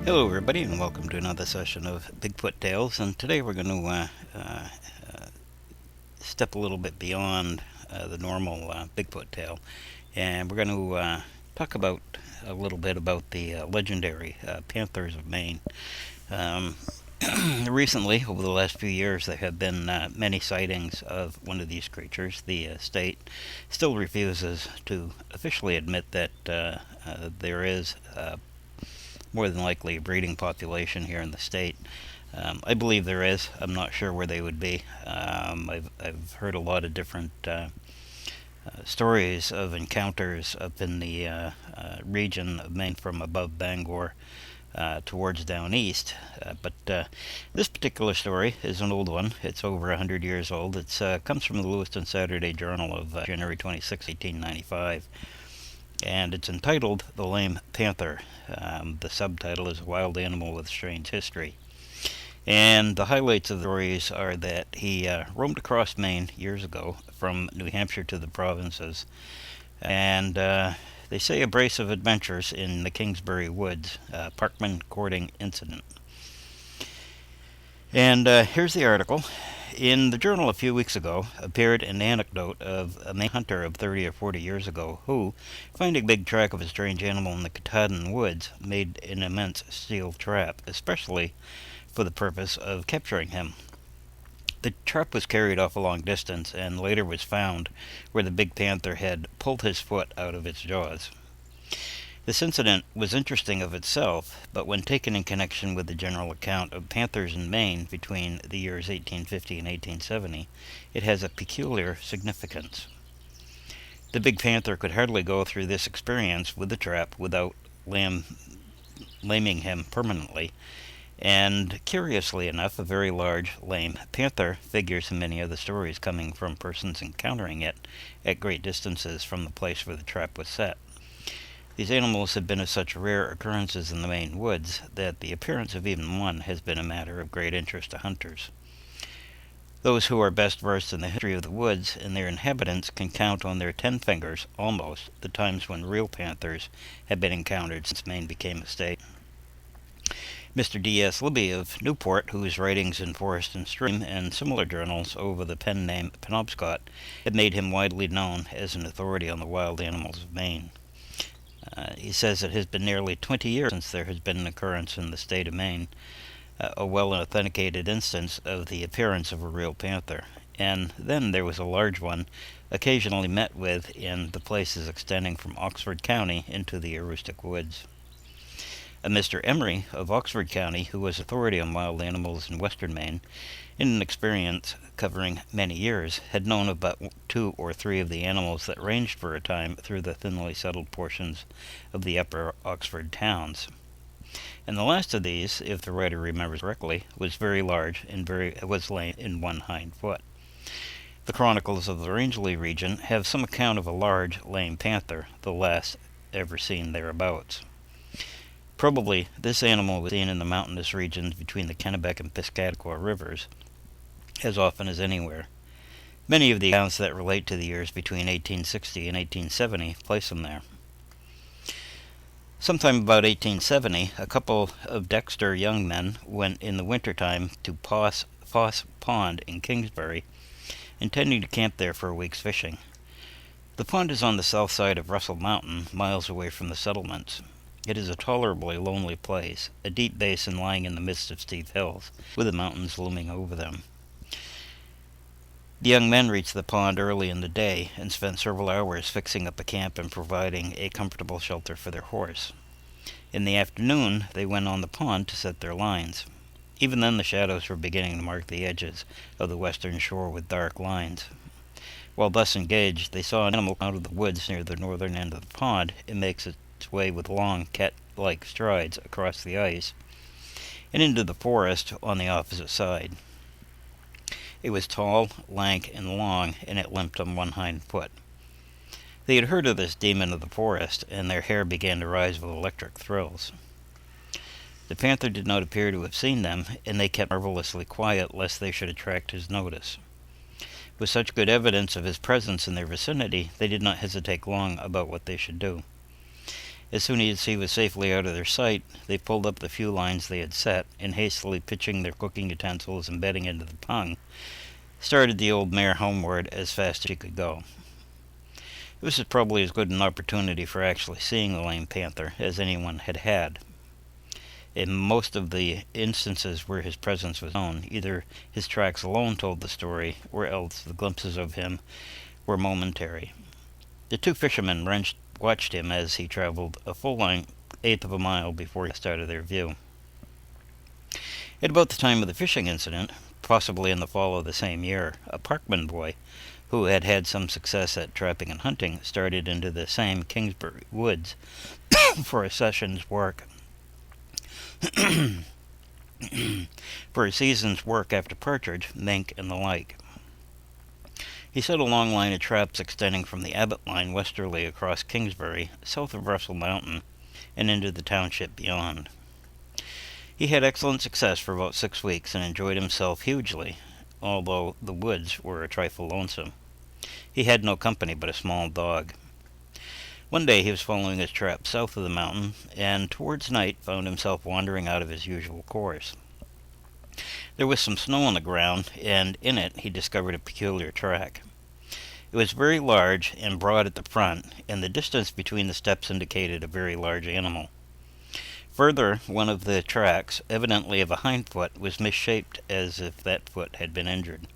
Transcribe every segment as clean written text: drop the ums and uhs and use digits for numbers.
Hello everybody and welcome to another session of Bigfoot Tales, and today we're going to step a little bit beyond the normal Bigfoot tale, and we're going to talk about a little bit about the legendary panthers of Maine. Um, Recently, over the last few years, there have been many sightings of one of these creatures. The state still refuses to officially admit that there is more than likely a breeding population here in the state. I believe there is. I'm not sure where they would be. I've heard a lot of different stories of encounters up in the region of Maine from above Bangor towards down east. But this particular story is an old one. It's over 100 years old. It comes from the Lewiston Saturday Journal of January 26, 1895. And it's entitled The Lame Panther. The subtitle is A Wild Animal with Strange History. And the highlights of the stories are that he roamed across Maine years ago from New Hampshire to the provinces. And they say a brace of adventures in the Kingsbury Woods, Parkman courting incident. And here's the article. In the journal a few weeks ago appeared an anecdote of a Maine hunter of 30 or 40 years ago who, finding big track of a strange animal in the Katahdin woods, made an immense steel trap, especially for the purpose of capturing him. The trap was carried off a long distance and later was found where the big panther had pulled his foot out of its jaws. This incident was interesting of itself, but when taken in connection with the general account of panthers in Maine between the years 1850 and 1870, it has a peculiar significance. The big panther could hardly go through this experience with the trap without laming him permanently, and curiously enough, a very large, lame panther figures in many of the stories coming from persons encountering it at great distances from the place where the trap was set. These animals have been of such rare occurrences in the Maine woods that the appearance of even one has been a matter of great interest to hunters. Those who are best versed in the history of the woods and their inhabitants can count on their 10 fingers, almost, the times when real panthers have been encountered since Maine became a state. Mr. D.L.Soucy of Newport, whose writings in Forest and Stream and similar journals over the pen name Penobscot have made him widely known as an authority on the wild animals of Maine. He says it has been nearly 20 years since there has been an occurrence in the state of Maine, a well-authenticated instance of the appearance of a real panther, and then there was a large one occasionally met with in the places extending from Oxford County into the Aroostook Woods. A Mr. Emery of Oxford County, who was authority on wild animals in western Maine, in an experience covering many years, had known about 2 or 3 of the animals that ranged for a time through the thinly settled portions of the upper Oxford towns. And the last of these, if the writer remembers correctly, was very large and was lame in one hind foot. The chronicles of the Rangeley region have some account of a large, lame panther, the last ever seen thereabouts. Probably this animal was seen in the mountainous regions between the Kennebec and Piscataqua rivers as often as anywhere. Many of the accounts that relate to the years between 1860 and 1870 place him there. Sometime about 1870, a couple of Dexter young men went in the wintertime to Foss Pond in Kingsbury, intending to camp there for a week's fishing. The pond is on the south side of Russell Mountain, miles away from the settlements. It is a tolerably lonely place, a deep basin lying in the midst of steep hills, with the mountains looming over them. The young men reached the pond early in the day and spent several hours fixing up a camp and providing a comfortable shelter for their horse. In the afternoon, they went on the pond to set their lines. Even then the shadows were beginning to mark the edges of the western shore with dark lines. While thus engaged, they saw an animal out of the woods near the northern end of the pond. It makes its way with long, cat-like strides across the ice and into the forest on the opposite side. It was tall, lank, and long, and it limped on one hind foot. They had heard of this demon of the forest, and their hair began to rise with electric thrills. The panther did not appear to have seen them, and they kept marvelously quiet lest they should attract his notice. With such good evidence of his presence in their vicinity, they did not hesitate long about what they should do. As soon as he was safely out of their sight, they pulled up the few lines they had set, and hastily pitching their cooking utensils and bedding into the pung, started the old mare homeward as fast as she could go. This was probably as good an opportunity for actually seeing the lame panther as anyone had had. In most of the instances where his presence was known, either his tracks alone told the story, or else the glimpses of him were momentary. The two fishermen watched him as he traveled a full eighth of a mile before he passed out of their view. At about the time of the fishing incident, possibly in the fall of the same year, a Parkman boy, who had had some success at trapping and hunting, started into the same Kingsbury Woods for a season's work after partridge, mink, and the like. He set a long line of traps extending from the Abbott line westerly across Kingsbury, south of Russell Mountain, and into the township beyond. He had excellent success for about 6 weeks and enjoyed himself hugely, although the woods were a trifle lonesome. He had no company but a small dog. One day he was following his trap south of the mountain, and towards night found himself wandering out of his usual course. There was some snow on the ground, and in it he discovered a peculiar track. It was very large and broad at the front, and the distance between the steps indicated a very large animal. Further, one of the tracks, evidently of a hind foot, was misshaped as if that foot had been injured.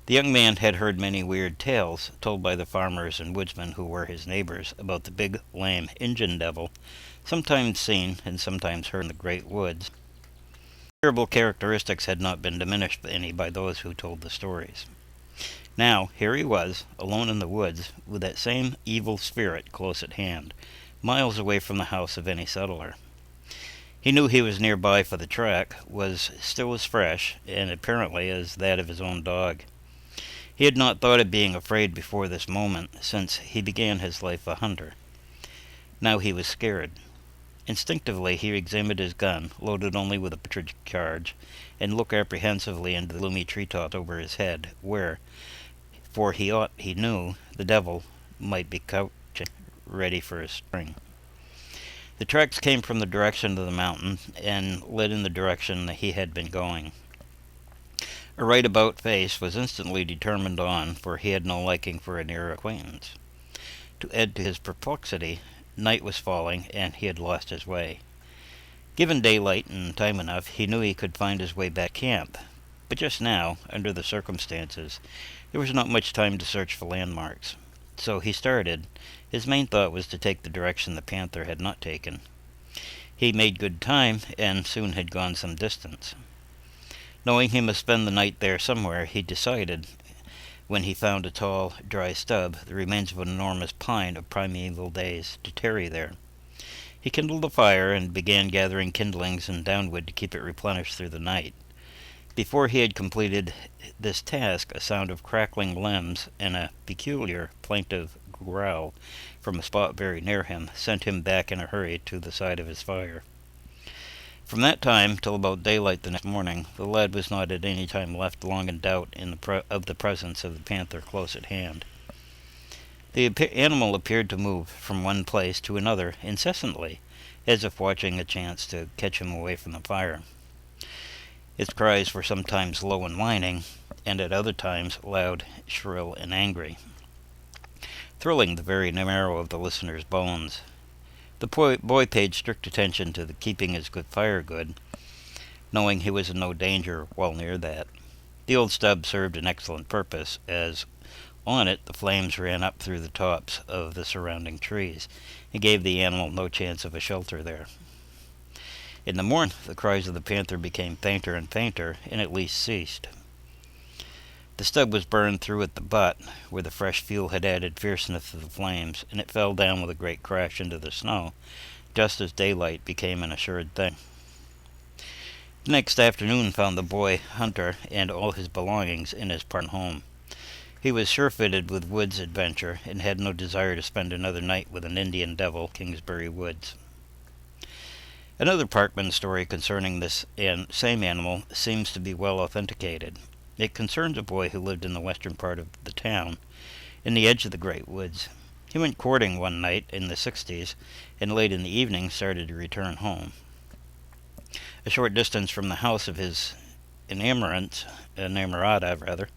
The young man had heard many weird tales told by the farmers and woodsmen who were his neighbors about the big, lame Injun devil, sometimes seen and sometimes heard in the great woods. Terrible characteristics had not been diminished any by those who told the stories. Now, here he was, alone in the woods, with that same evil spirit close at hand, miles away from the house of any settler. He knew he was nearby, for the track was still as fresh, and apparently as that of his own dog. He had not thought of being afraid before this moment, since he began his life a hunter. Now he was scared. Instinctively he examined his gun, loaded only with a partridge charge, and looked apprehensively into the gloomy treetops over his head, where, for he knew, the devil might be couching, ready for a spring. The tracks came from the direction of the mountain, and led in the direction that he had been going. A right-about face was instantly determined on, for he had no liking for a near acquaintance. To add to his perplexity, night was falling, and he had lost his way. Given daylight and time enough, he knew he could find his way back to camp, but just now, under the circumstances, there was not much time to search for landmarks. So he started. His main thought was to take the direction the panther had not taken. He made good time, and soon had gone some distance. Knowing he must spend the night there somewhere, he decided, when he found a tall, dry stub, the remains of an enormous pine of primeval days, to tarry there. He kindled a fire and began gathering kindlings and downwood to keep it replenished through the night. Before he had completed this task, a sound of crackling limbs and a peculiar, plaintive growl from a spot very near him sent him back in a hurry to the side of his fire. From that time till about daylight the next morning, the lad was not at any time left long in doubt of the presence of the panther close at hand. The animal appeared to move from one place to another incessantly, as if watching a chance to catch him away from the fire. Its cries were sometimes low and whining, and at other times loud, shrill, and angry, thrilling the very marrow of the listener's bones. The boy paid strict attention to keeping his fire good, knowing he was in no danger while near that. The old stub served an excellent purpose, as on it the flames ran up through the tops of the surrounding trees, and gave the animal no chance of a shelter there. In the morning the cries of the panther became fainter and fainter, and at least ceased. The stub was burned through at the butt, where the fresh fuel had added fierceness to the flames, and it fell down with a great crash into the snow, just as daylight became an assured thing. The next afternoon found the boy hunter and all his belongings in his Parkman home. He was surfeited with woods adventure, and had no desire to spend another night with an Indian devil, Kingsbury Woods. Another Parkman story concerning this same animal seems to be well authenticated. It concerns a boy who lived in the western part of the town, in the edge of the great woods. He went courting one night in the 60s, and late in the evening started to return home. A short distance from the house of his enamorada,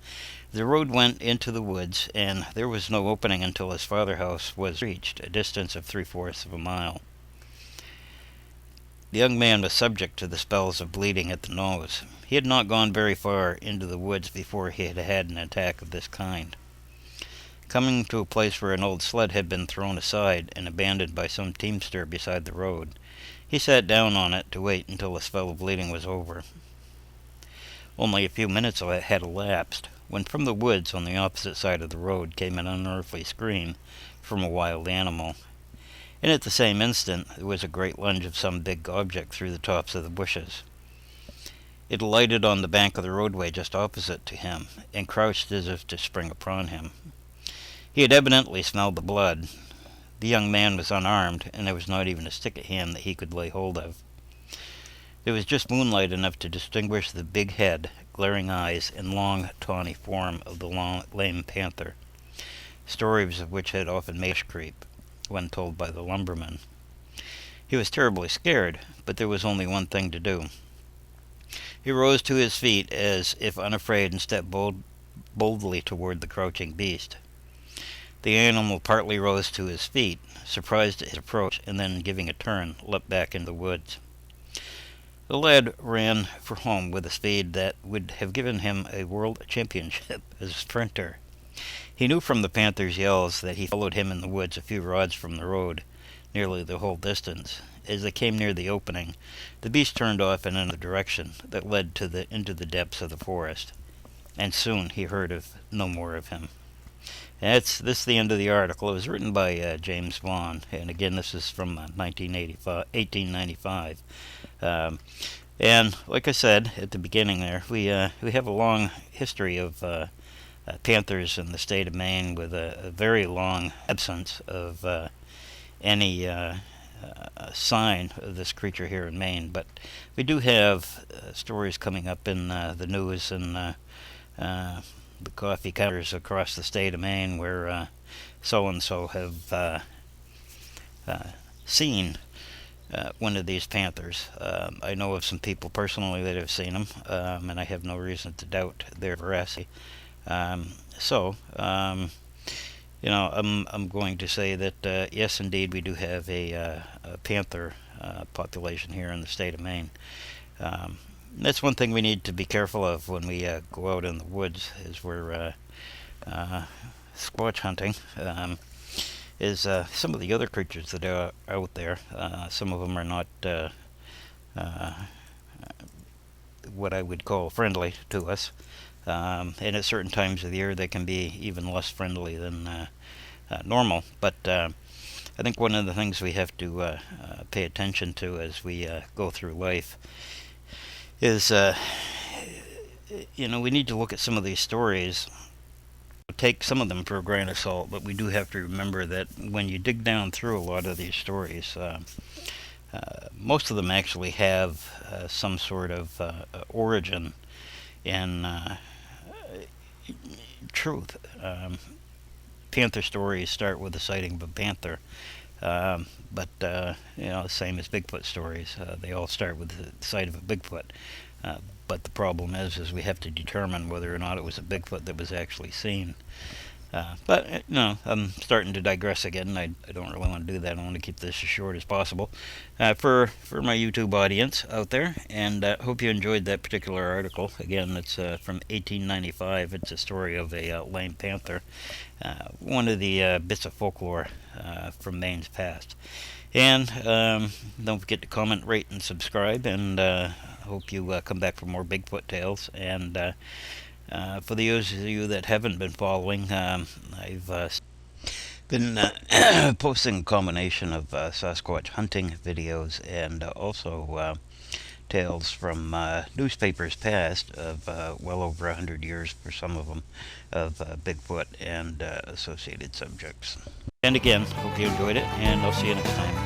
the road went into the woods, and there was no opening until his father's house was reached, a distance of 3/4 of a mile. The young man was subject to the spells of bleeding at the nose. He had not gone very far into the woods before he had had an attack of this kind. Coming to a place where an old sled had been thrown aside and abandoned by some teamster beside the road, he sat down on it to wait until the spell of bleeding was over. Only a few minutes had elapsed, when from the woods on the opposite side of the road came an unearthly scream from a wild animal, and at the same instant there was a great lunge of some big object through the tops of the bushes. It alighted on the bank of the roadway just opposite to him, and crouched as if to spring upon him. He had evidently smelled the blood. The young man was unarmed, and there was not even a stick at hand that he could lay hold of. There was just moonlight enough to distinguish the big head, glaring eyes, and long, tawny form of the lame panther, stories of which had often made him creep when told by the lumbermen. He was terribly scared, but there was only one thing to do. He rose to his feet as if unafraid and stepped boldly toward the crouching beast. The animal partly rose to his feet, surprised at his approach, and then, giving a turn, leapt back into the woods. The lad ran for home with a speed that would have given him a world championship as a sprinter. He knew from the panther's yells that he followed him in the woods a few rods from the road, nearly the whole distance. As they came near the opening, the beast turned off in another direction that led into the depths of the forest, and soon he heard no more of him. This is the end of the article. It was written by James Vaughn, and again, this is from 1895. And like I said at the beginning there, we have a long history of panthers in the state of Maine, with a very long absence of any sign of this creature here in Maine. But we do have stories coming up in the news and the coffee counters across the state of Maine where so-and-so have seen one of these panthers. I know of some people personally that have seen them, and I have no reason to doubt their veracity. I'm going to say that yes, indeed, we do have a panther population here in the state of Maine. That's one thing we need to be careful of when we go out in the woods, is we're squatch hunting. Is some of the other creatures that are out there. Some of them are not what I would call friendly to us, and at certain times of the year they can be even less friendly than normal. But I think one of the things we have to pay attention to as we go through life is, we need to look at some of these stories, take some of them for a grain of salt, but we do have to remember that when you dig down through a lot of these stories, most of them actually have some sort of origin in truth. Panther stories start with the sighting of a panther, but same as Bigfoot stories. They all start with the sight of a Bigfoot. But the problem is we have to determine whether or not it was a Bigfoot that was actually seen. But I'm starting to digress again. I don't really want to do that. I want to keep this as short as possible for my YouTube audience out there. And hope you enjoyed that particular article. Again, it's from 1895. It's a story of a lame panther, one of the bits of folklore from Maine's past. And don't forget to comment, rate, and subscribe. And hope you come back for more Bigfoot tales. And for those of you that haven't been following, I've been posting a combination of Sasquatch hunting videos and also tales from newspapers past of well over 100 years for some of them of Bigfoot and associated subjects. And again, hope you enjoyed it, and I'll see you next time.